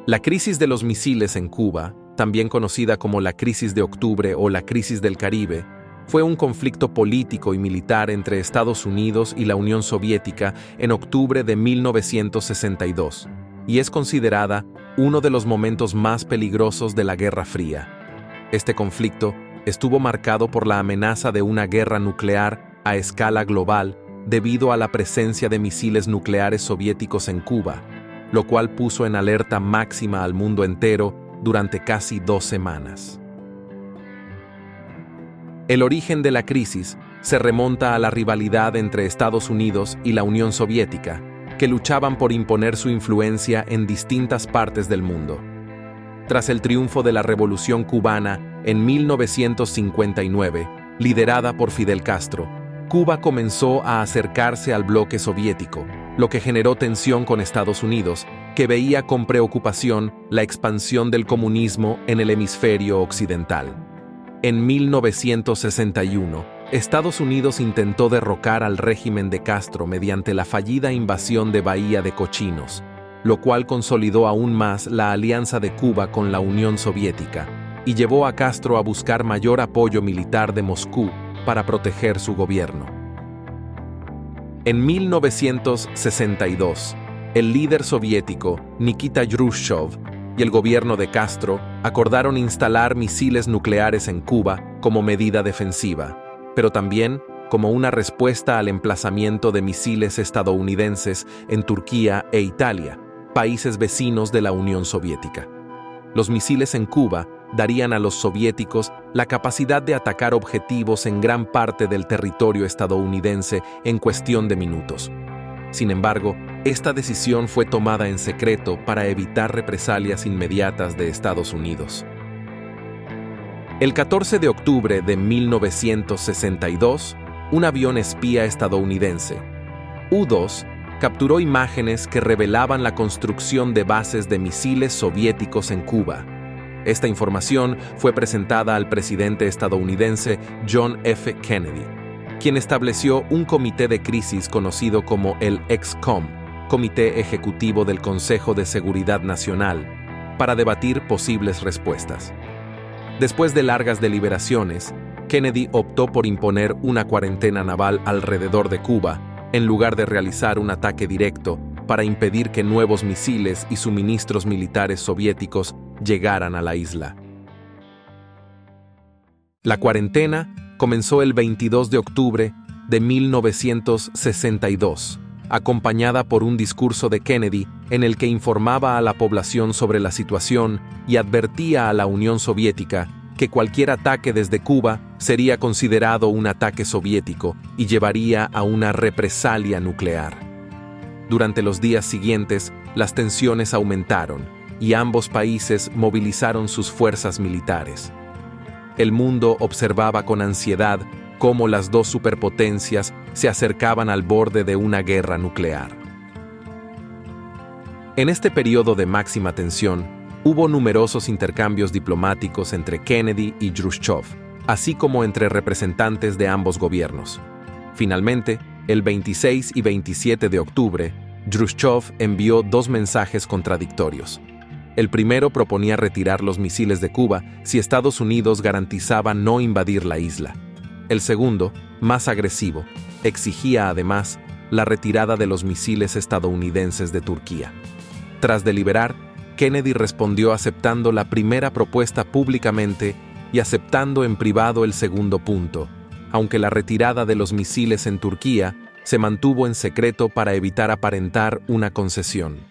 La crisis de los misiles en Cuba, también conocida como la Crisis de Octubre o la Crisis del Caribe, fue un conflicto político y militar entre Estados Unidos y la Unión Soviética en octubre de 1962, y es considerada uno de los momentos más peligrosos de la Guerra Fría. Este conflicto estuvo marcado por la amenaza de una guerra nuclear a escala global debido a la presencia de misiles nucleares soviéticos en Cuba, lo cual puso en alerta máxima al mundo entero durante casi 2 semanas. El origen de la crisis se remonta a la rivalidad entre Estados Unidos y la Unión Soviética, que luchaban por imponer su influencia en distintas partes del mundo. Tras el triunfo de la Revolución Cubana en 1959, liderada por Fidel Castro, Cuba comenzó a acercarse al bloque soviético, lo que generó tensión con Estados Unidos, que veía con preocupación la expansión del comunismo en el hemisferio occidental. En 1961, Estados Unidos intentó derrocar al régimen de Castro mediante la fallida invasión de Bahía de Cochinos, lo cual consolidó aún más la alianza de Cuba con la Unión Soviética y llevó a Castro a buscar mayor apoyo militar de Moscú para proteger su gobierno. En 1962, el líder soviético Nikita Jrushchov y el gobierno de Castro acordaron instalar misiles nucleares en Cuba como medida defensiva, pero también como una respuesta al emplazamiento de misiles estadounidenses en Turquía e Italia, países vecinos de la Unión Soviética. Los misiles en Cuba darían a los soviéticos la capacidad de atacar objetivos en gran parte del territorio estadounidense en cuestión de minutos. Sin embargo, esta decisión fue tomada en secreto para evitar represalias inmediatas de Estados Unidos. El 14 de octubre de 1962, un avión espía estadounidense, U-2, capturó imágenes que revelaban la construcción de bases de misiles soviéticos en Cuba. Esta información fue presentada al presidente estadounidense John F. Kennedy, quien estableció un comité de crisis conocido como el ExComm, Comité Ejecutivo del Consejo de Seguridad Nacional, para debatir posibles respuestas. Después de largas deliberaciones, Kennedy optó por imponer una cuarentena naval alrededor de Cuba, en lugar de realizar un ataque directo para impedir que nuevos misiles y suministros militares soviéticos llegaran a la isla. La cuarentena comenzó el 22 de octubre de 1962, acompañada por un discurso de Kennedy en el que informaba a la población sobre la situación y advertía a la Unión Soviética que cualquier ataque desde Cuba sería considerado un ataque soviético y llevaría a una represalia nuclear. Durante los días siguientes, las tensiones aumentaron y ambos países movilizaron sus fuerzas militares. El mundo observaba con ansiedad cómo las dos superpotencias se acercaban al borde de una guerra nuclear. En este periodo de máxima tensión, hubo numerosos intercambios diplomáticos entre Kennedy y Jrushchov, así como entre representantes de ambos gobiernos. Finalmente, el 26 y 27 de octubre, Jrushchov envió 2 mensajes contradictorios. El primero proponía retirar los misiles de Cuba si Estados Unidos garantizaba no invadir la isla. El segundo, más agresivo, exigía además la retirada de los misiles estadounidenses de Turquía. Tras deliberar, Kennedy respondió aceptando la primera propuesta públicamente y aceptando en privado el segundo punto, aunque la retirada de los misiles en Turquía se mantuvo en secreto para evitar aparentar una concesión.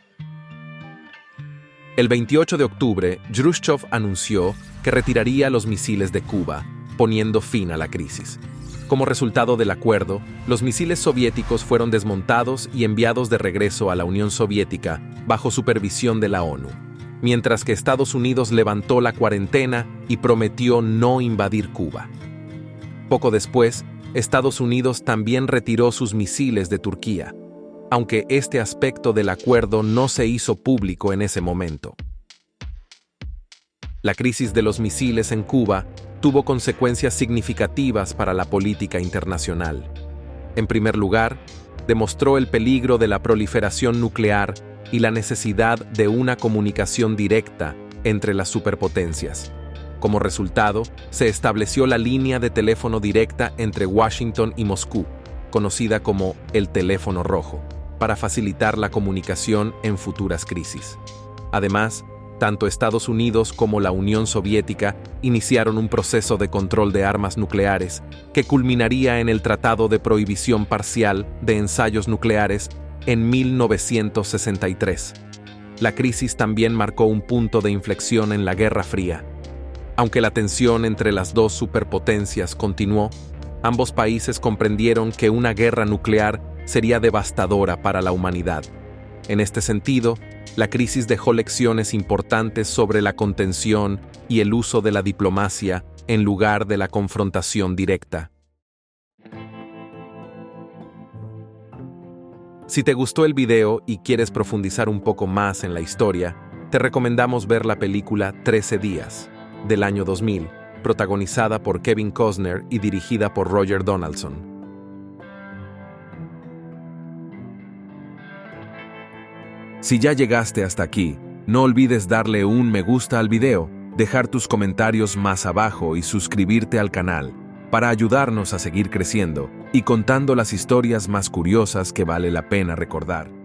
El 28 de octubre, Jrushchov anunció que retiraría los misiles de Cuba, poniendo fin a la crisis. Como resultado del acuerdo, los misiles soviéticos fueron desmontados y enviados de regreso a la Unión Soviética bajo supervisión de la ONU, mientras que Estados Unidos levantó la cuarentena y prometió no invadir Cuba. Poco después, Estados Unidos también retiró sus misiles de Turquía, aunque este aspecto del acuerdo no se hizo público en ese momento. La crisis de los misiles en Cuba tuvo consecuencias significativas para la política internacional. En primer lugar, demostró el peligro de la proliferación nuclear y la necesidad de una comunicación directa entre las superpotencias. Como resultado, se estableció la línea de teléfono directa entre Washington y Moscú, conocida como el teléfono rojo, para facilitar la comunicación en futuras crisis. Además, tanto Estados Unidos como la Unión Soviética iniciaron un proceso de control de armas nucleares que culminaría en el Tratado de Prohibición Parcial de Ensayos Nucleares en 1963. La crisis también marcó un punto de inflexión en la Guerra Fría. Aunque la tensión entre las dos superpotencias continuó, ambos países comprendieron que una guerra nuclear sería devastadora para la humanidad. En este sentido, la crisis dejó lecciones importantes sobre la contención y el uso de la diplomacia en lugar de la confrontación directa. Si te gustó el video y quieres profundizar un poco más en la historia, te recomendamos ver la película 13 días, del año 2000, protagonizada por Kevin Costner y dirigida por Roger Donaldson. Si ya llegaste hasta aquí, no olvides darle un me gusta al video, dejar tus comentarios más abajo y suscribirte al canal para ayudarnos a seguir creciendo y contando las historias más curiosas que vale la pena recordar.